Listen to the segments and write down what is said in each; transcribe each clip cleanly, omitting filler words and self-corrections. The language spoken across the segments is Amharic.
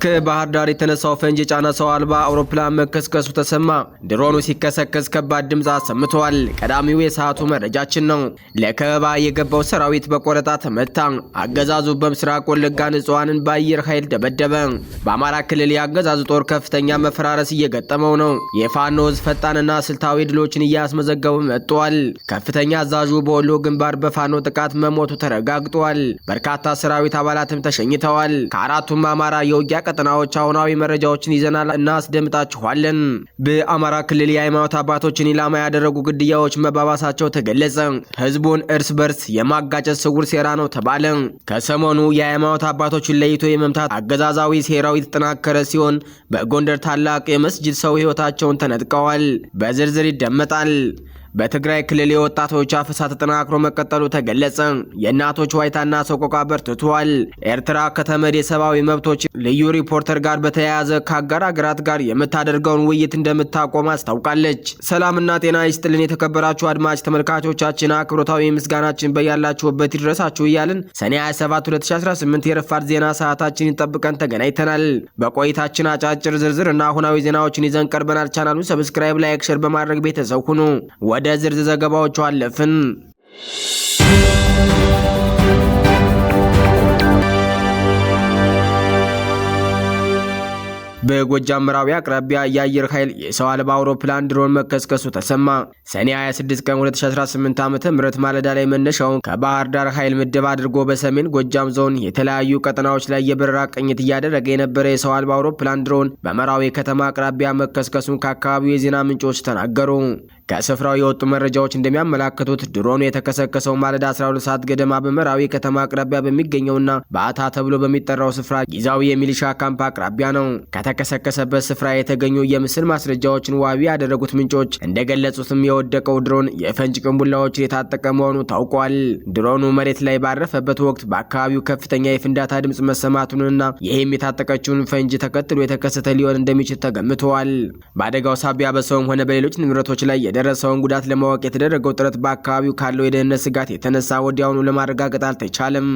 ከባህር ዳር የተነሳው ፈንጂ የጫነ ሰው አልባ አውሮፕላን መከስከሱ ተሰማ። ድሮኑ ሲከሰከስ ከባድ ድምፅ አሰምቷል። ቀዳሚው የሰዓቱ መረጃችን ነው። ለከበባ የገባው ሰራዊት በቆረጣ ተመታ። አገዛዙ በምስራቅ ወለጋ ንጹሃንን በአየር ኃይል ደበደበ። በአማራ ክልል የአገዛዙ ጦር ከፍተኛ መፈራረስ እየገጠመው ነው። የፋኖ ህዝብ ፈጣንና ስልታዊ ድሎችን እያስመዘገቡ መጥቷል። ከፍተኛ አዛዡ በወሎ ግንባር በፋኖ ጥቃት መሞቱ ተረጋግጧል። በርካታ ሰራዊት አባላትም ተሸኝተዋል። ከአራቱም አማራ የውጊያ ቀጠናዎች አሁናዊ መረጃዎችን ይዘናል እናስደምጣችኋለን። በአማራ ክልል የሃይማኖት አባቶችን ኢላማ ያደረጉ ግድያዎች መባባሳቸው ተገለጸ። ህዝቡን እርስ በርስ የማጋጨት ስውር ሴራ ነው ተባለ። ከሰሞኑ የሃይማኖት አባቶችን ለይቶ የመምታት አገዛዛዊ ሴራው የተጠናከረ ሲሆን በጎንደር ታላቅ የመስጂድ ሰው ህይወታቸውን ተነጥቀዋል። በዝርዝር ይደመጣል። በትግራይ ክልል የወጣቶች አፈሳ ተጠናክሮ መቀጠሉ ተገለጸ። የእናቶች ዋይታና ሰቆቃ በርትቷል። ኤርትራ ከተመድ የሰብአዊ መብቶች ልዩ ሪፖርተር ጋር በተያያዘ ከአጋር ሀገራት ጋር የምታደርገውን ውይይት እንደምታቆም አስታውቃለች። ሰላምና ጤና ይስጥልን የተከበራችሁ አድማጭ ተመልካቾቻችን፣ አክብሮታዊ ምስጋናችን በያላችሁበት ይድረሳችሁ እያልን ሰኔ 27 2018 የረፋድ ዜና ሰዓታችንን ጠብቀን ተገናኝተናል። በቆይታችን አጫጭር ዝርዝር እና አሁናዊ ዜናዎችን ይዘን ቀርበናል። ቻናሉን ሰብስክራይብ፣ ላይክ፣ ሼር በማድረግ ቤተሰብ ሁኑ። ወደ ዝርዝር ዘገባዎቹ አለፍን። በጎጃም ምዕራብ አቅራቢያ የአየር ኃይል የሰው አልባ አውሮፕላን ድሮን መከስከሱ ተሰማ። ሰኔ 26 ቀን 2018 ዓ.ም ማለዳ ላይ መነሻውን ከባህር ዳር ኃይል ምድብ አድርጎ በሰሜን ጎጃም ዞን የተለያዩ ቀጠናዎች ላይ የበረራ ቅኝት እያደረገ የነበረ የሰው አልባ አውሮፕላን ድሮን በመራዊ ከተማ አቅራቢያ መከስከሱን ከአካባቢው የዜና ምንጮች ተናገሩ። ከስፍራው የወጡ መረጃዎች እንደሚያመላክቱት ድሮኑ የተከሰከሰው ማለዳ 12 ሰዓት ገደማ በመራዊ ከተማ አቅራቢያ በሚገኘውና በአታ ተብሎ በሚጠራው ስፍራ ጊዜያዊ የሚሊሻ ካምፕ አቅራቢያ ነው። ከተከሰከሰበት ስፍራ የተገኙ የምስል ማስረጃዎችን ዋቢ ያደረጉት ምንጮች እንደገለጹትም የወደቀው ድሮን የፈንጅ ቅንቡላዎችን የታጠቀ መሆኑ ታውቋል። ድሮኑ መሬት ላይ ባረፈበት ወቅት በአካባቢው ከፍተኛ የፍንዳታ ድምፅ መሰማቱንና ይህም የታጠቀችውን ፈንጅ ተከትሎ የተከሰተ ሊሆን እንደሚችል ተገምተዋል። በአደጋው ሳቢያ በሰውም ሆነ በሌሎች ንብረቶች ላይ የደረሰውን ጉዳት ለማወቅ የተደረገው ጥረት በአካባቢው ካለው የደህንነት ስጋት የተነሳ ወዲያውኑ ለማረጋገጥ አልተቻለም።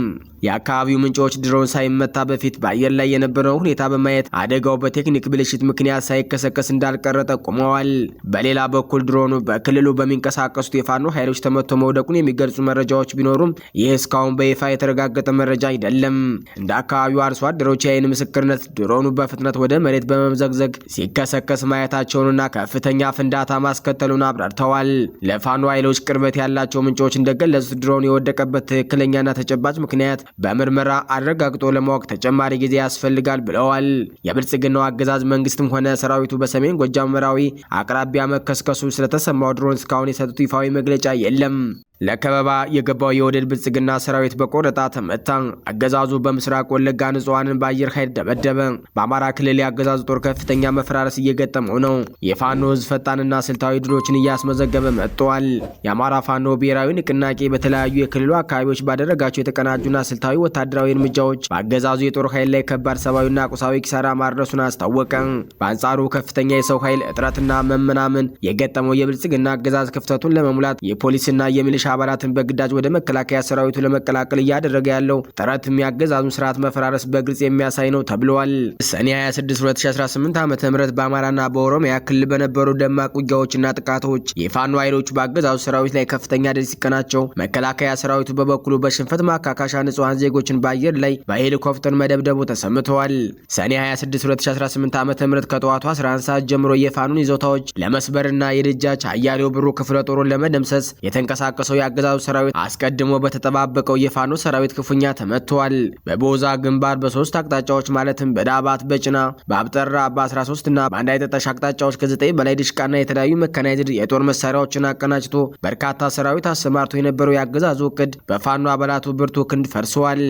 የአካባቢው ምንጮች ድሮን ሳይመታ በፊት በአየር ላይ የነበረው ሁኔታ በማየት አደጋው በቴክኒክ ብልሽት ምክንያት ሳይከሰከስ እንዳልቀረ ጠቁመዋል። በሌላ በኩል ድሮኑ በክልሉ በሚንቀሳቀሱት የፋኖ ኃይሎች ተመቶ መውደቁን የሚገልጹ መረጃዎች ቢኖሩም ይህ እስካሁን በይፋ የተረጋገጠ መረጃ አይደለም። እንደ አካባቢው አርሶ አደሮች የዓይን ምስክርነት ድሮኑ በፍጥነት ወደ መሬት በመምዘግዘግ ሲከሰከስ ማየታቸውንና ከፍተኛ ፍንዳታ ማስከተሉን አብራርተዋል። ለፋኖ ኃይሎች ቅርበት ያላቸው ምንጮች እንደገለጹት ድሮን የወደቀበት ትክክለኛና ተጨባጭ ምክንያት በምርመራ አረጋግጦ ለማወቅ ተጨማሪ ጊዜ ያስፈልጋል ብለዋል። የብልጽግናው አገዛዝ መንግስትም ሆነ ሰራዊቱ በሰሜን ጎጃም መራዊ አቅራቢያ መከስከሱ ስለተሰማው ድሮን እስካሁን የሰጡት ይፋዊ መግለጫ የለም። ለከበባ የገባው የወደድ ብልጽግና ሰራዊት በቆረጣ ተመታ። አገዛዙ በምስራቅ ወለጋ ንጹሃንን በአየር ኃይል ደበደበ። በአማራ ክልል የአገዛዙ ጦር ከፍተኛ መፈራረስ እየገጠመው ነው። የፋኖ ህዝብ ፈጣንና ስልታዊ ድሎችን እያስመዘገበ መጥቷል። የአማራ ፋኖ ብሔራዊ ንቅናቄ በተለያዩ የክልሉ አካባቢዎች ባደረጋቸው የተቀናጁና ስልታዊ ወታደራዊ እርምጃዎች በአገዛዙ የጦር ኃይል ላይ ከባድ ሰብአዊና ቁሳዊ ኪሳራ ማድረሱን አስታወቀ። በአንጻሩ ከፍተኛ የሰው ኃይል እጥረትና መመናመን የገጠመው የብልጽግና አገዛዝ ክፍተቱን ለመሙላት የፖሊስና የሚሊሻ አባላትን በግዳጅ ወደ መከላከያ ሰራዊቱ ለመቀላቀል እያደረገ ያለው ጥረት የሚያገዛዙን ስርዓት መፈራረስ በግልጽ የሚያሳይ ነው ተብሏል። ሰኔ 26 2018 ዓ.ም በአማራና በኦሮሚያ ክልል በነበሩ ደማቅ ውጊያዎችና ጥቃቶች የፋኖ ኃይሎች በአገዛዙ ሰራዊት ላይ ከፍተኛ ድል ሲቀናቸው፣ መከላከያ ሰራዊቱ በበኩሉ በሽንፈት ማካካሻ ንጹሃን ዜጎችን በአየር ላይ በሄሊኮፕተር መደብደቡ ተሰምተዋል። ሰኔ 26 2018 ዓ.ም ከጠዋቱ 11 ሰዓት ጀምሮ የፋኖን ይዞታዎች ለመስበርና የደጃች አያሌው ብሩ ክፍለ ጦሩን ለመደምሰስ የተንቀሳቀሰው የአገዛዙ ሰራዊት አስቀድሞ በተጠባበቀው የፋኖ ሰራዊት ክፉኛ ተመቷል። በቦዛ ግንባር በሶስት አቅጣጫዎች ማለትም በዳባት፣ በጭና፣ በአብጠራ፣ በ13 እና በአንድ አይጠጣሽ አቅጣጫዎች ከ9 በላይ ድሽቃና የተለያዩ መካናይዝድ የጦር መሳሪያዎችን አቀናጅቶ በርካታ ሰራዊት አሰማርቶ የነበረው የአገዛዙ እቅድ በፋኖ አባላቱ ብርቱ ክንድ ፈርሷል።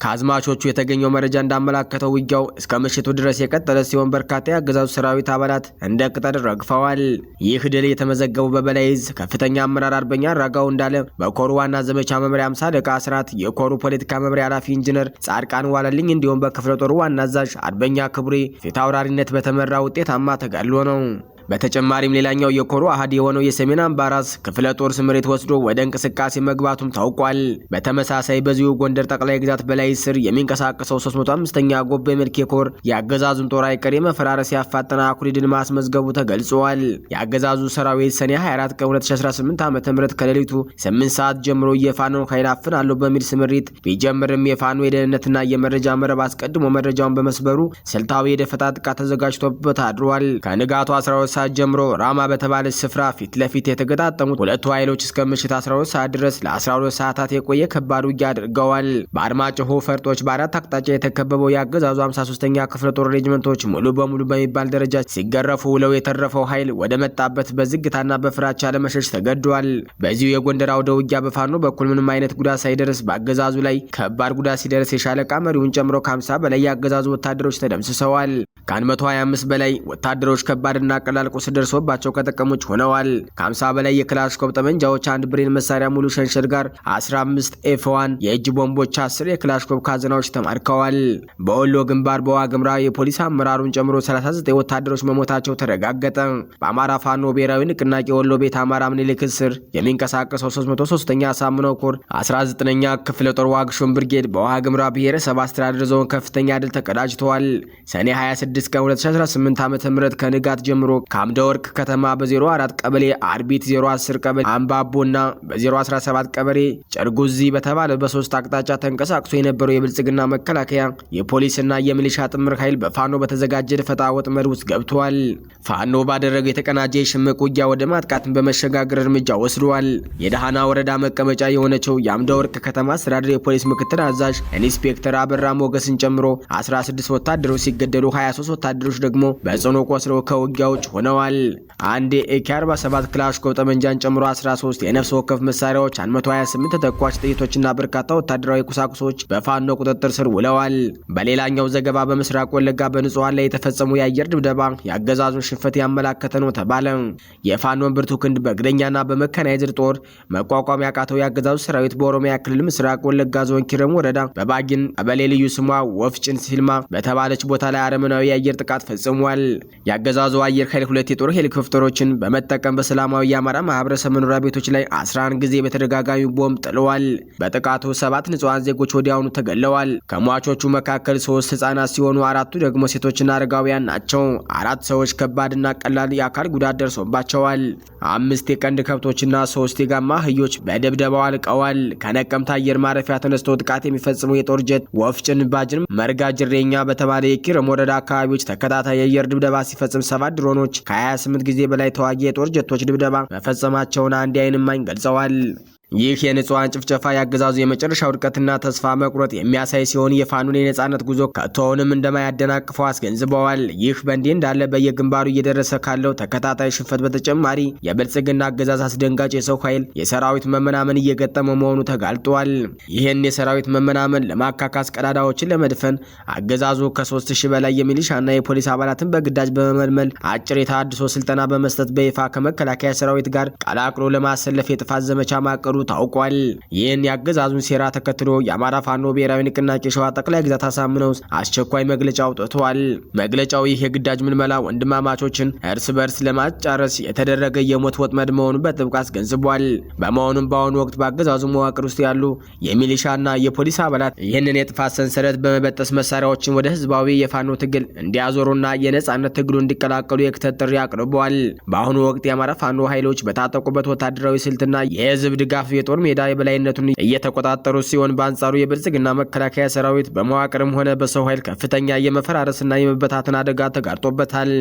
ከአዝማቾቹ የተገኘው መረጃ እንዳመላከተው ውጊያው እስከ ምሽቱ ድረስ የቀጠለ ሲሆን በርካታ የአገዛዙ ሰራዊት አባላት እንደ ቅጠል ረግፈዋል። ይህ ድል የተመዘገበው በበላይ ዕዝ ከፍተኛ አመራር አርበኛ አራጋው እንዳለ፣ በኮሩ ዋና ዘመቻ መምሪያ 50 አለቃ አስራት፣ የኮሩ ፖለቲካ መምሪያ ኃላፊ ኢንጂነር ጻድቃን ዋለልኝ እንዲሁም በክፍለ ጦሩ ዋና አዛዥ አርበኛ ክቡሬ ፊት አውራሪነት በተመራ ውጤታማ ተጋድሎ ነው። በተጨማሪም ሌላኛው የኮሩ አሃድ የሆነው የሰሜን አምባራስ ክፍለ ጦር ስምሪት ወስዶ ወደ እንቅስቃሴ መግባቱም ታውቋል። በተመሳሳይ በዚሁ ጎንደር ጠቅላይ ግዛት በላይ ስር የሚንቀሳቀሰው 305ኛ ጎቤ መልኬ ኮር የአገዛዙን ጦር አይቀሬ መፈራረስ ያፋጠና አኩሪ ድል ማስመዝገቡ ተገልጿል። የአገዛዙ ሰራዊት ሰኔ 24 ቀን 2018 ዓ.ም ከሌሊቱ 8 ሰዓት ጀምሮ የፋኖን ኃይል አፍናለሁ በሚል ስምሪት ቢጀምርም የፋኖ የደህንነትና የመረጃ መረብ አስቀድሞ መረጃውን በመስበሩ ስልታዊ የደፈጣ ጥቃት ተዘጋጅቶበት አድሯል። ከንጋቱ 12 ሰዓት ጀምሮ ራማ በተባለች ስፍራ ፊት ለፊት የተገጣጠሙት ሁለቱ ኃይሎች እስከ ምሽት 12 ሰዓት ድረስ ለ12 ሰዓታት የቆየ ከባድ ውጊያ አድርገዋል። በአርማጭሆ ፈርጦች በአራት አቅጣጫ የተከበበው የአገዛዙ 53ኛ ክፍለ ጦር ሬጅመንቶች ሙሉ በሙሉ በሚባል ደረጃ ሲገረፉ ውለው የተረፈው ኃይል ወደ መጣበት በዝግታና በፍራቻ ለመሸሽ ተገዷል። በዚሁ የጎንደር አውደ ውጊያ በፋኖ በኩል ምንም አይነት ጉዳት ሳይደርስ በአገዛዙ ላይ ከባድ ጉዳት ሲደርስ የሻለቃ መሪውን ጨምሮ ከ50 በላይ የአገዛዙ ወታደሮች ተደምስሰዋል። ከ125 በላይ ወታደሮች ከባድና ቀላል ቁስል ደርሶባቸው ከጥቅም ውጭ ሆነዋል። ከ50 በላይ የክላሽንኮቭ ጠመንጃዎች፣ አንድ ብሬን መሳሪያ ሙሉ ሸንሸል ጋር 15 ኤፍ1 የእጅ ቦምቦች፣ 10 የክላሽንኮቭ ካዝናዎች ተማርከዋል። በወሎ ግንባር በዋግምራ የፖሊስ አመራሩን ጨምሮ 39 ወታደሮች መሞታቸው ተረጋገጠ። በአማራ ፋኖ ብሔራዊ ንቅናቄ ወሎ ቤት አማራ ምኒልክ ስር የሚንቀሳቀሰው 303ኛ አሳምነው ኮር 19ኛ ክፍለ ጦር ዋግሹም ብርጌድ በዋግምራ ብሔረሰብ አስተዳደር ዞን ከፍተኛ ድል ተቀዳጅተዋል። ሰኔ 26 ቀን 2018 ዓ.ም ከንጋት ጀምሮ ከአምደ ወርቅ ከተማ በ04 ቀበሌ አርቢት 010 ቀበሌ አምባቦና በ017 ቀበሌ ጨርጉዚ በተባለ በሶስት አቅጣጫ ተንቀሳቅሶ የነበረው የብልጽግና መከላከያ የፖሊስና የሚሊሻ ጥምር ኃይል በፋኖ በተዘጋጀ ደፈጣ ወጥመድ ውስጥ ገብቷል። ፋኖ ባደረገው የተቀናጀ የሽምቅ ውጊያ ወደ ማጥቃትን በመሸጋገር እርምጃ ወስዷል። የደሃና ወረዳ መቀመጫ የሆነችው የአምደ ወርቅ ከተማ አስተዳደር የፖሊስ ምክትል አዛዥ ኢንስፔክተር አበራ ሞገስን ጨምሮ 16 ወታደሮች ሲገደሉ 23 ወታደሮች ደግሞ በጽኑ ቆስለው ከውጊያ ውጭ ሆነዋል። አንድ AK-47 ክላሽንኮቭ ጠመንጃን ጨምሮ 13 የነፍስ ወከፍ መሳሪያዎች፣ 128 ተተኳሽ ጥይቶችና በርካታ ወታደራዊ ቁሳቁሶች በፋኖ ቁጥጥር ስር ውለዋል። በሌላኛው ዘገባ በምስራቅ ወለጋ በንጹሃን ላይ የተፈጸሙ የአየር ድብደባ የአገዛዙን ሽንፈት ያመላከተ ነው ተባለ። የፋኖን ብርቱ ክንድ በእግረኛና በመካናይዝድ ጦር መቋቋም ያቃተው የአገዛዙ ሰራዊት በኦሮሚያ ክልል ምስራቅ ወለጋ ዞን ኪረም ወረዳ በባጊን ቀበሌ ልዩ ስሟ ወፍጭን ሲልማ በተባለች ቦታ ላይ አረመናዊ የአየር ጥቃት ፈጽሟል። የአገዛዙ አየር ኃይል 2 የጦር ሄሊኮፕተሮችን በመጠቀም በሰላማዊ የአማራ ማህበረሰብ መኖሪያ ቤቶች ላይ 11 ጊዜ በተደጋጋሚ ቦምብ ጥለዋል። በጥቃቱ 7 ንጹሃን ዜጎች ወዲያውኑ ተገለዋል። ከሟቾቹ መካከል 3 ህጻናት ሲሆኑ 4ቱ ደግሞ ሴቶችና አረጋውያን ናቸው። 4 ሰዎች ከባድና ቀላል የአካል ጉዳት ደርሶባቸዋል። 5 የቀንድ ከብቶችና 3 የጋማ አህዮች በድብደባው አልቀዋል። ከነቀምት አየር ማረፊያ ተነስቶ ጥቃት የሚፈጽመው የጦር ጀት ወፍጭን ባጅን መርጋ ጅሬኛ በተባለ የኪረም ወረዳ አካባቢዎች ተከታታይ የአየር ድብደባ ሲፈጽም 7 ድሮኖች ከ28 ጊዜ በላይ ተዋጊ የጦር ጀቶች ድብደባ መፈጸማቸውን አንድ የዓይን እማኝ ገልጸዋል። ይህ የንጹሃን ጭፍጨፋ ያገዛዙ የመጨረሻ ውድቀትና ተስፋ መቁረጥ የሚያሳይ ሲሆን የፋኖን የነጻነት ጉዞ ከቶውንም እንደማያደናቅፈው አስገንዝበዋል። ይህ በእንዲህ እንዳለ በየግንባሩ እየደረሰ ካለው ተከታታይ ሽንፈት በተጨማሪ የብልጽግና አገዛዝ አስደንጋጭ የሰው ኃይል የሰራዊት መመናመን እየገጠመው መሆኑ ተጋልጧል። ይህን የሰራዊት መመናመን ለማካካስ ቀዳዳዎችን ለመድፈን አገዛዙ ከ3000 በላይ የሚሊሻና የፖሊስ አባላትን በግዳጅ በመመልመል አጭር የተሃድሶ ስልጠና በመስጠት በይፋ ከመከላከያ ሰራዊት ጋር ቀላቅሎ ለማሰለፍ የጥፋት ዘመቻ ማቀዱ ታውቋል። ይህን ያገዛዙን ሴራ ተከትሎ የአማራ ፋኖ ብሔራዊ ንቅናቄ ሸዋ ጠቅላይ ግዛት አሳምነው አስቸኳይ መግለጫ አውጥቷል። መግለጫው ይህ የግዳጅ ምልመላ ወንድማማቾችን እርስ በርስ ለማጫረስ የተደረገ የሞት ወጥመድ መሆኑን በጥብቅ አስገንዝቧል። በመሆኑም በአሁኑ ወቅት በአገዛዙ መዋቅር ውስጥ ያሉ የሚሊሻና የፖሊስ አባላት ይህንን የጥፋት ሰንሰለት በመበጠስ መሳሪያዎችን ወደ ህዝባዊ የፋኖ ትግል እንዲያዞሩና የነጻነት ትግሉ እንዲቀላቀሉ የክተት ጥሪ አቅርበዋል። በአሁኑ ወቅት የአማራ ፋኖ ኃይሎች በታጠቁበት ወታደራዊ ስልትና የህዝብ ድጋፍ የጦር ሜዳ የበላይነቱን እየተቆጣጠሩ ሲሆን በአንጻሩ የብልጽግና መከላከያ ሰራዊት በመዋቅርም ሆነ በሰው ኃይል ከፍተኛ የመፈራረስና የመበታተን አደጋ ተጋርጦበታል።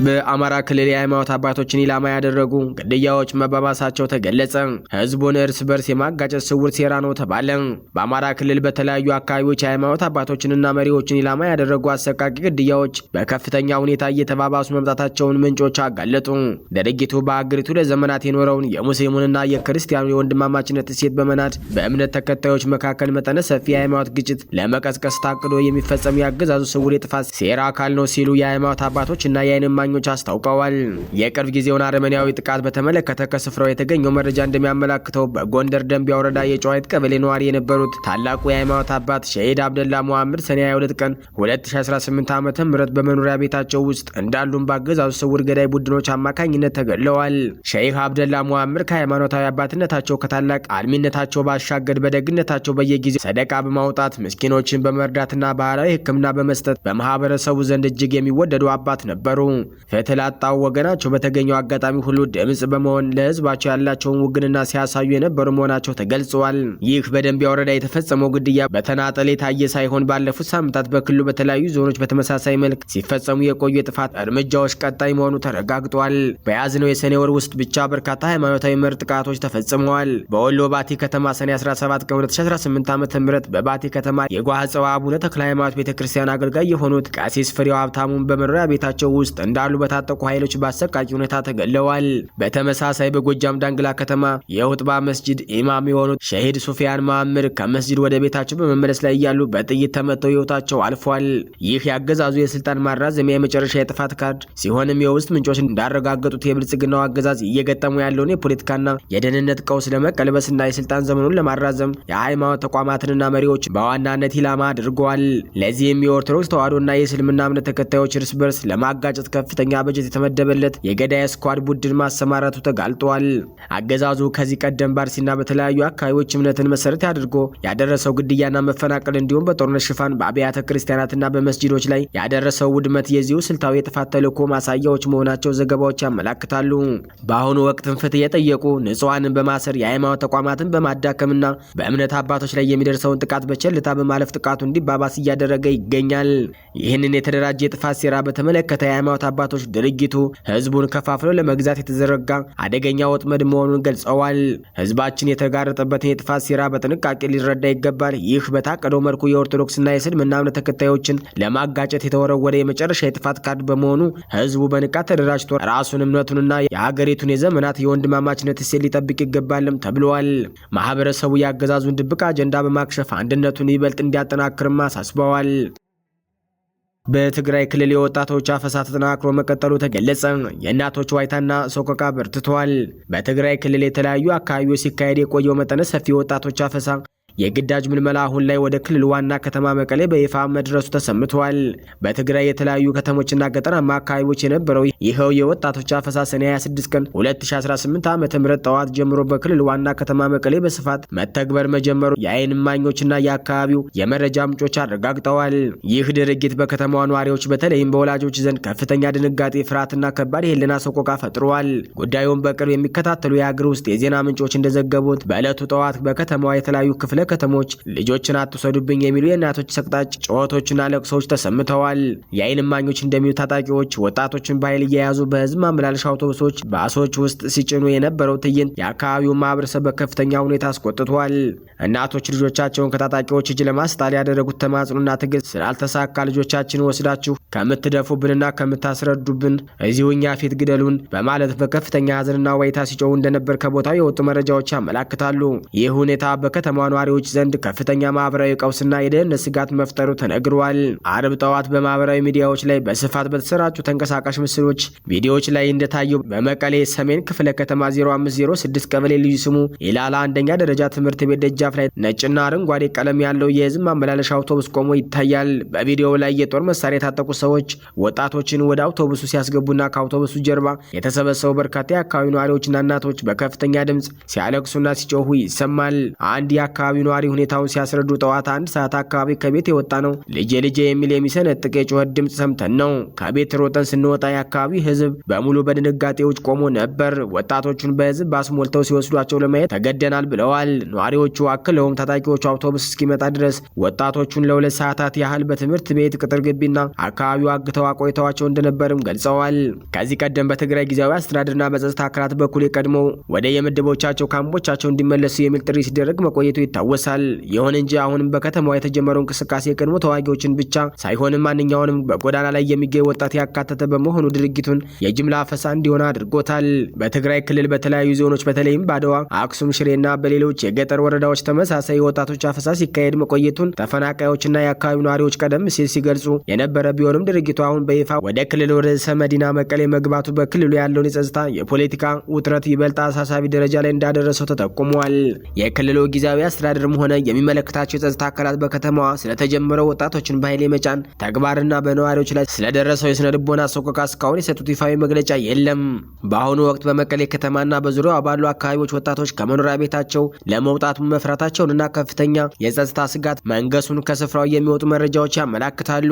በአማራ ክልል የሃይማኖት አባቶችን ኢላማ ያደረጉ ግድያዎች መባባሳቸው ተገለጸ። ህዝቡን እርስ በርስ የማጋጨት ስውር ሴራ ነው ተባለ። በአማራ ክልል በተለያዩ አካባቢዎች የሃይማኖት አባቶችንና መሪዎችን ኢላማ ያደረጉ አሰቃቂ ግድያዎች በከፍተኛ ሁኔታ እየተባባሱ መምጣታቸውን ምንጮች አጋለጡ። ድርጊቱ በአገሪቱ ለዘመናት የኖረውን የሙስሊሙንና የክርስቲያኑ የወንድማማችነት እሴት በመናድ በእምነት ተከታዮች መካከል መጠነ ሰፊ የሃይማኖት ግጭት ለመቀስቀስ ታቅዶ የሚፈጸም የአገዛዙ ስውር የጥፋት ሴራ አካል ነው ሲሉ የሃይማኖት አባቶችና የዓይን እማኞች እማኞች አስታውቀዋል። የቅርብ ጊዜውን አረመኔያዊ ጥቃት በተመለከተ ከስፍራው የተገኘው መረጃ እንደሚያመላክተው በጎንደር ደንቢያ ወረዳ የጨዋይት ቀበሌ ነዋሪ የነበሩት ታላቁ የሃይማኖት አባት ሸሂድ አብደላ ሙሐመድ ሰኔ 22 ቀን 2018 ዓ.ም በመኖሪያ ቤታቸው ውስጥ እንዳሉም በአገዛዙ ስውር ገዳይ ቡድኖች አማካኝነት ተገድለዋል። ሸሂድ አብደላ ሙሐመድ ከሃይማኖታዊ አባትነታቸው ከታላቅ አልሚነታቸው ባሻገር በደግነታቸው በየጊዜው ሰደቃ በማውጣት ምስኪኖችን በመርዳትና ባህላዊ ሕክምና በመስጠት በማህበረሰቡ ዘንድ እጅግ የሚወደዱ አባት ነበሩ። ፍትህ ላጣው ወገናቸው በተገኘው አጋጣሚ ሁሉ ድምጽ በመሆን ለህዝባቸው ያላቸውን ውግንና ሲያሳዩ የነበሩ መሆናቸው ተገልጸዋል። ይህ በደንቢያ ወረዳ የተፈጸመው ግድያ በተናጠል የታየ ሳይሆን ባለፉት ሳምንታት በክልሉ በተለያዩ ዞኖች በተመሳሳይ መልክ ሲፈጸሙ የቆዩ የጥፋት እርምጃዎች ቀጣይ መሆኑ ተረጋግጧል። በያዝነው የሰኔ ወር ውስጥ ብቻ በርካታ ሃይማኖታዊ መር ጥቃቶች ተፈጽመዋል። በወሎ ባቲ ከተማ ሰኔ 17 ቀን 2018 ዓ.ም በባቲ ከተማ የጓሃጸዋ አቡነ ተክለ ሃይማኖት ቤተክርስቲያን አገልጋይ የሆኑት ቀሲስ ፍሬው ሀብታሙን በመኖሪያ ቤታቸው ውስጥ እንዳሉ በታጠቁ ኃይሎች በአሰቃቂ ሁኔታ ተገለዋል። በተመሳሳይ በጎጃም ዳንግላ ከተማ የሁጥባ መስጂድ ኢማም የሆኑት ሸሂድ ሱፊያን መሐመድ ከመስጂድ ወደ ቤታቸው በመመለስ ላይ እያሉ በጥይት ተመተው ህይወታቸው አልፏል። ይህ ያገዛዙ የስልጣን ማራዘሚያ የመጨረሻ የጥፋት ካርድ ሲሆንም የውስጥ ምንጮች እንዳረጋገጡት የብልጽግናው አገዛዝ እየገጠሙ ያለውን የፖለቲካና የደህንነት ቀውስ ለመቀልበስና የስልጣን ዘመኑን ለማራዘም የሃይማኖት ተቋማትንና መሪዎች በዋናነት ኢላማ አድርገዋል። ለዚህም የኦርቶዶክስ ተዋሕዶና የእስልምና እምነት ተከታዮች እርስ በርስ ለማጋጨት ከፍተኛ በጀት የተመደበለት የገዳይ ስኳድ ቡድን ማሰማራቱ ተጋልጧል። አገዛዙ ከዚህ ቀደም ባርሲና በተለያዩ አካባቢዎች እምነትን መሰረት አድርጎ ያደረሰው ግድያና መፈናቀል እንዲሁም በጦርነት ሽፋን በአብያተ ክርስቲያናትና በመስጂዶች ላይ ያደረሰው ውድመት የዚሁ ስልታዊ የጥፋት ተልዕኮ ማሳያዎች መሆናቸው ዘገባዎች ያመላክታሉ። በአሁኑ ወቅትም ፍትህ የጠየቁ ንጹሐንን በማሰር የሃይማኖት ተቋማትን በማዳከምና በእምነት አባቶች ላይ የሚደርሰውን ጥቃት በቸልታ በማለፍ ጥቃቱ እንዲባባስ እያደረገ ይገኛል። ይህንን የተደራጀ የጥፋት ሴራ በተመለከተ የሃይማኖት አባቶች ድርጊቱ ህዝቡን ከፋፍሎ ለመግዛት የተዘረጋ አደገኛ ወጥመድ መሆኑን ገልጸዋል። ህዝባችን የተጋረጠበትን የጥፋት ሴራ በጥንቃቄ ሊረዳ ይገባል። ይህ በታቀደው መልኩ የኦርቶዶክስና የእስልምና እምነት ተከታዮችን ለማጋጨት የተወረወረ የመጨረሻ የጥፋት ካርድ በመሆኑ ህዝቡ በንቃት ተደራጅቶ ራሱን እምነቱንና የሀገሪቱን የዘመናት የወንድማማችነት እሴት ሊጠብቅ ይገባልም ተብለዋል። ማህበረሰቡ የአገዛዙን ድብቅ አጀንዳ በማክሸፍ አንድነቱን ይበልጥ እንዲያጠናክርም አሳስበዋል። በትግራይ ክልል የወጣቶች አፈሳ ተጠናክሮ መቀጠሉ ተገለጸ። የእናቶች ዋይታና ሰቆቃ በርትቷል። በትግራይ ክልል የተለያዩ አካባቢዎች ሲካሄድ የቆየው መጠነ ሰፊ የወጣቶች አፈሳ የግዳጅ ምልመላ አሁን ላይ ወደ ክልል ዋና ከተማ መቀሌ በይፋ መድረሱ ተሰምቷል። በትግራይ የተለያዩ ከተሞችና ገጠራማ አካባቢዎች የነበረው ይኸው የወጣቶች አፈሳ ሰኔ 26 ቀን 2018 ዓ.ም ጠዋት ጀምሮ በክልል ዋና ከተማ መቀሌ በስፋት መተግበር መጀመሩ የዓይን እማኞችና የአካባቢው የመረጃ ምንጮች አረጋግጠዋል። ይህ ድርጊት በከተማዋ ነዋሪዎች በተለይም በወላጆች ዘንድ ከፍተኛ ድንጋጤ፣ ፍርሃትና ከባድ የህሊና ሰቆቃ ፈጥሯል። ጉዳዩን በቅርብ የሚከታተሉ የሀገር ውስጥ የዜና ምንጮች እንደዘገቡት በዕለቱ ጠዋት በከተማዋ የተለያዩ ክፍለ ከተሞች ልጆችን አትውሰዱብኝ የሚሉ የእናቶች ሰቅጣጭ ጩኸቶችና ለቅሶዎች ተሰምተዋል። የዓይን እማኞች እንደሚሉ ታጣቂዎች ወጣቶችን በኃይል እየያዙ በህዝብ ማመላለሻ አውቶቡሶች፣ ባሶች ውስጥ ሲጭኑ የነበረው ትዕይንት የአካባቢውን ማህበረሰብ በከፍተኛ ሁኔታ አስቆጥቷል። እናቶች ልጆቻቸውን ከታጣቂዎች እጅ ለማስጣል ያደረጉት ተማጽኖና ትግል ስላልተሳካ ልጆቻችንን ወስዳችሁ ከምትደፉብንና ከምታስረዱብን እዚሁ እኛ ፊት ግደሉን በማለት በከፍተኛ ሀዘንና ዋይታ ሲጮሁ እንደነበር ከቦታው የወጡ መረጃዎች ያመላክታሉ። ይህ ሁኔታ በከተማ ነዋሪዎች ዘንድ ከፍተኛ ማህበራዊ ቀውስና የደህንነት ስጋት መፍጠሩ ተነግሯል። አርብ ጠዋት በማህበራዊ ሚዲያዎች ላይ በስፋት በተሰራጩ ተንቀሳቃሽ ምስሎች፣ ቪዲዮዎች ላይ እንደታየው በመቀሌ ሰሜን ክፍለ ከተማ 0506 ቀበሌ ልዩ ስሙ ኢላላ አንደኛ ደረጃ ትምህርት ቤት ደጃፍ ላይ ነጭና አረንጓዴ ቀለም ያለው የህዝብ ማመላለሻ አውቶቡስ ቆሞ ይታያል። በቪዲዮው ላይ የጦር መሳሪያ የታጠቁ ሰዎች ወጣቶችን ወደ አውቶቡሱ ሲያስገቡና ከአውቶቡሱ ጀርባ የተሰበሰቡ በርካታ የአካባቢው ነዋሪዎችና እናቶች በከፍተኛ ድምፅ ሲያለቅሱና ሲጮሁ ይሰማል። አንድ የአካባቢው ነዋሪ ሁኔታውን ሲያስረዱ ጠዋት 1 ሰዓት አካባቢ ከቤት የወጣ ነው ልጄ ልጄ የሚል የሚሰነጥቅ የጩኸት ድምፅ ሰምተን ነው። ከቤት ሮጠን ስንወጣ የአካባቢው ህዝብ በሙሉ በድንጋጤዎች ቆሞ ነበር። ወጣቶቹን በህዝብ ባስ ሞልተው ሲወስዷቸው ለማየት ተገደናል ብለዋል። ነዋሪዎቹ አክለውም ታጣቂዎቹ አውቶቡስ እስኪመጣ ድረስ ወጣቶቹን ለ2 ሰዓታት ያህል በትምህርት ቤት ቅጥር ግቢና አካባቢው አግተው አቆይተዋቸው እንደነበርም ገልጸዋል። ከዚህ ቀደም በትግራይ ጊዜያዊ አስተዳደርና በጸጥታ አካላት በኩል የቀድሞው ወደ የምድቦቻቸው ካምፖቻቸው እንዲመለሱ የሚል ጥሪ ሲደረግ መቆየቱ ይታወቃል። ይታወሳል። ይሁን እንጂ አሁንም በከተማዋ የተጀመረው እንቅስቃሴ የቀድሞ ተዋጊዎችን ብቻ ሳይሆንም ማንኛውንም በጎዳና ላይ የሚገኝ ወጣት ያካተተ በመሆኑ ድርጊቱን የጅምላ አፈሳ እንዲሆን አድርጎታል። በትግራይ ክልል በተለያዩ ዞኖች በተለይም በአድዋ፣ አክሱም፣ ሽሬና በሌሎች የገጠር ወረዳዎች ተመሳሳይ የወጣቶች አፈሳ ሲካሄድ መቆየቱን ተፈናቃዮችና የአካባቢው ነዋሪዎች ቀደም ሲል ሲገልጹ የነበረ ቢሆንም ድርጊቱ አሁን በይፋ ወደ ክልል ርዕሰ መዲና መቀሌ መግባቱ በክልሉ ያለውን የጸጥታ የፖለቲካ ውጥረት ይበልጥ አሳሳቢ ደረጃ ላይ እንዳደረሰው ተጠቁሟል። የክልሉ ጊዜያዊ አስተዳደርም ሆነ የሚመለከታቸው የጸጥታ አካላት በከተማዋ ስለተጀመረው ወጣቶችን በኃይል የመጫን ተግባርና በነዋሪዎች ላይ ስለደረሰው የስነ ልቦና ሰቆቃ እስካሁን የሰጡት ይፋዊ መግለጫ የለም። በአሁኑ ወቅት በመቀሌ ከተማና በዙሪያዋ ባሉ አካባቢዎች ወጣቶች ከመኖሪያ ቤታቸው ለመውጣት መፍራታቸውንና ከፍተኛ የጸጥታ ስጋት መንገሱን ከስፍራው የሚወጡ መረጃዎች ያመላክታሉ።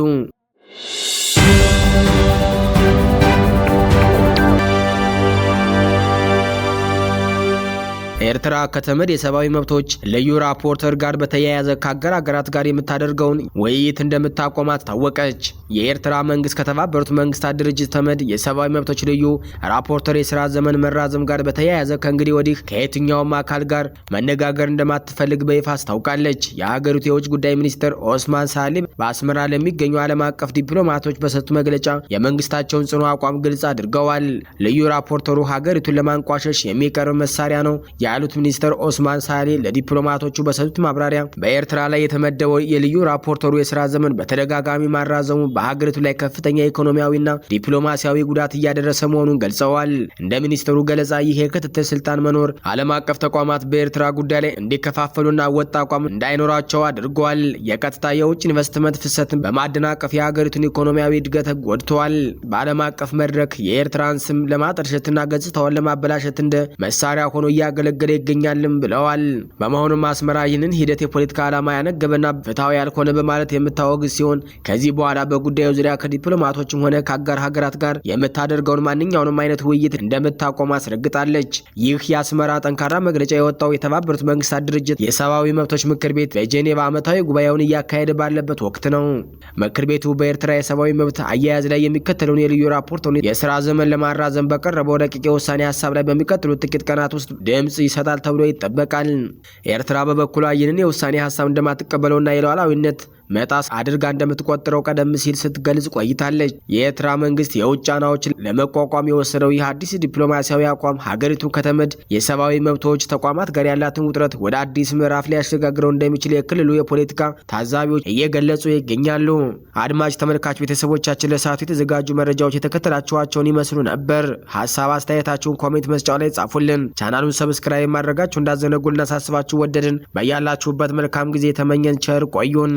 ኤርትራ ከተመድ የሰብአዊ መብቶች ልዩ ራፖርተር ጋር በተያያዘ ከአገር አገራት ጋር የምታደርገውን ውይይት እንደምታቆም አስታወቀች። የኤርትራ መንግስት ከተባበሩት መንግስታት ድርጅት ተመድ የሰብአዊ መብቶች ልዩ ራፖርተር የስራ ዘመን መራዘም ጋር በተያያዘ ከእንግዲህ ወዲህ ከየትኛውም አካል ጋር መነጋገር እንደማትፈልግ በይፋ አስታውቃለች። የሀገሪቱ የውጭ ጉዳይ ሚኒስትር ኦስማን ሳሊም በአስመራ ለሚገኙ ዓለም አቀፍ ዲፕሎማቶች በሰጡት መግለጫ የመንግስታቸውን ጽኑ አቋም ግልጽ አድርገዋል። ልዩ ራፖርተሩ ሀገሪቱን ለማንቋሸሽ የሚቀርብ መሳሪያ ነው ያሉት ሚኒስትር ኦስማን ሳሌ ለዲፕሎማቶቹ በሰጡት ማብራሪያ በኤርትራ ላይ የተመደበው የልዩ ራፖርተሩ የስራ ዘመን በተደጋጋሚ ማራዘሙ በሀገሪቱ ላይ ከፍተኛ ኢኮኖሚያዊና ዲፕሎማሲያዊ ጉዳት እያደረሰ መሆኑን ገልጸዋል። እንደ ሚኒስትሩ ገለጻ ይህ የክትትል ስልጣን መኖር ዓለም አቀፍ ተቋማት በኤርትራ ጉዳይ ላይ እንዲከፋፈሉና ወጥ አቋም እንዳይኖራቸው አድርገዋል። የቀጥታ የውጭ ኢንቨስትመንት ፍሰትን በማደናቀፍ የሀገሪቱን ኢኮኖሚያዊ እድገት ጎድተዋል። በዓለም አቀፍ መድረክ የኤርትራን ስም ለማጠልሸትና ገጽታዋን ለማበላሸት እንደ መሳሪያ ሆኖ እያገለገለ ይገኛልም ብለዋል። በመሆኑም አስመራ ይህንን ሂደት የፖለቲካ ዓላማ ያነገበና ፍትሐዊ ያልሆነ በማለት የምታወግዝ ሲሆን ከዚህ በኋላ በጉዳዩ ዙሪያ ከዲፕሎማቶችም ሆነ ከአጋር ሀገራት ጋር የምታደርገውን ማንኛውንም አይነት ውይይት እንደምታቆም አስረግጣለች። ይህ የአስመራ ጠንካራ መግለጫ የወጣው የተባበሩት መንግስታት ድርጅት የሰብአዊ መብቶች ምክር ቤት በጄኔቫ ዓመታዊ ጉባኤውን እያካሄደ ባለበት ወቅት ነው። ምክር ቤቱ በኤርትራ የሰብአዊ መብት አያያዝ ላይ የሚከተለውን የልዩ ራፖርተሩን የስራ ዘመን ለማራዘም በቀረበው ረቂቅ የውሳኔ ሀሳብ ላይ በሚቀጥሉት ጥቂት ቀናት ውስጥ ድምጽ ይሰጣል ተብሎ ይጠበቃል። ኤርትራ በበኩሏ ይህንን የውሳኔ ሀሳብ እንደማትቀበለውና የሉዓላዊነት መጣስ አድርጋ እንደምትቆጥረው ቀደም ሲል ስትገልጽ ቆይታለች። የኤርትራ መንግስት የውጭ ጫናዎችን ለመቋቋም የወሰደው ይህ አዲስ ዲፕሎማሲያዊ አቋም ሀገሪቱን ከተመድ የሰብአዊ መብቶች ተቋማት ጋር ያላትን ውጥረት ወደ አዲስ ምዕራፍ ሊያሸጋግረው እንደሚችል የክልሉ የፖለቲካ ታዛቢዎች እየገለጹ ይገኛሉ። አድማጭ ተመልካች ቤተሰቦቻችን ለሰዓቱ የተዘጋጁ መረጃዎች የተከተላችኋቸውን ይመስሉ ነበር። ሀሳብ አስተያየታችሁን ኮሜንት መስጫው ላይ ጻፉልን። ቻናሉን ሰብስክራይብ ማድረጋችሁ እንዳዘነጉ ልናሳስባችሁ ወደድን። በያላችሁበት መልካም ጊዜ የተመኘን ቸር ቆዩን።